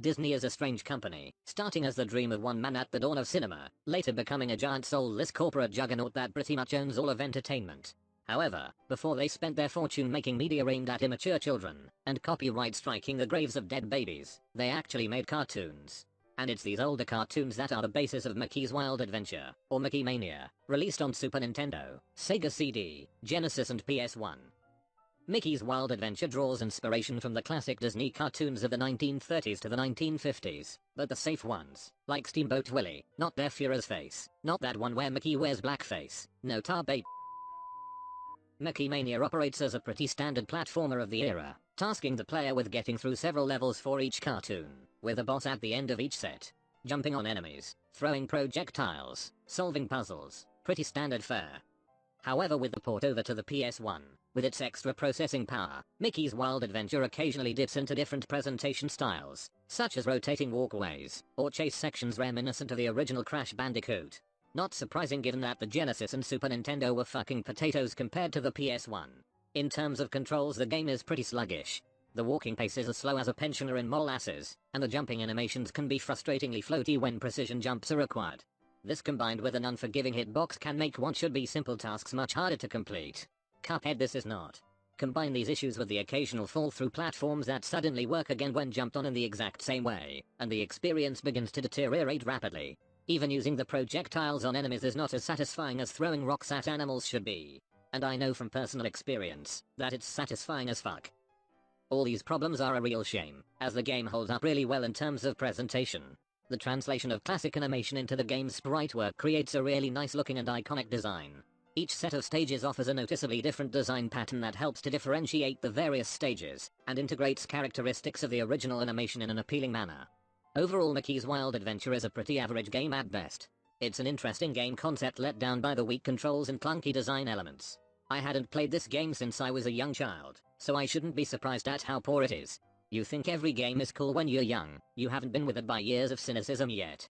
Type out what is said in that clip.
Disney is a strange company, starting as the dream of one man at the dawn of cinema, later becoming a giant soulless corporate juggernaut that pretty much owns all of entertainment. However, before they spent their fortune making media aimed at immature children, and copyright striking the graves of dead babies, they actually made cartoons. And it's these older cartoons that are the basis of Mickey's Wild Adventure, or Mickey Mania, released on Super Nintendo, Sega CD, Genesis and PS1. Mickey's Wild Adventure draws inspiration from the classic Disney cartoons of the 1930s to the 1950s, but the safe ones, like Steamboat Willie, not their Führer's face, not that one where Mickey wears blackface, no tar bait. Mickey Mania operates as a pretty standard platformer of the era, tasking the player with getting through several levels for each cartoon, with a boss at the end of each set. Jumping on enemies, throwing projectiles, solving puzzles, pretty standard fare. However, with the port over to the PS1, with its extra processing power, Mickey's Wild Adventure occasionally dips into different presentation styles, such as rotating walkways, or chase sections reminiscent of the original Crash Bandicoot. Not surprising given that the Genesis and Super Nintendo were fucking potatoes compared to the PS1. In terms of controls, the game is pretty sluggish. The walking pace is as slow as a pensioner in molasses, and the jumping animations can be frustratingly floaty when precision jumps are required. This combined with an unforgiving hitbox can make what should be simple tasks much harder to complete. Cuphead this is not. Combine these issues with the occasional fall through platforms that suddenly work again when jumped on in the exact same way, and the experience begins to deteriorate rapidly. Even using the projectiles on enemies is not as satisfying as throwing rocks at animals should be. And I know from personal experience that it's satisfying as fuck. All these problems are a real shame, as the game holds up really well in terms of presentation. The translation of classic animation into the game's sprite work creates a really nice looking and iconic design. Each set of stages offers a noticeably different design pattern that helps to differentiate the various stages, and integrates characteristics of the original animation in an appealing manner. Overall, Mickey's Wild Adventure is a pretty average game at best. It's an interesting game concept let down by the weak controls and clunky design elements. I hadn't played this game since I was a young child, so I shouldn't be surprised at how poor it is. You think every game is cool when you're young, you haven't been withered by years of cynicism yet.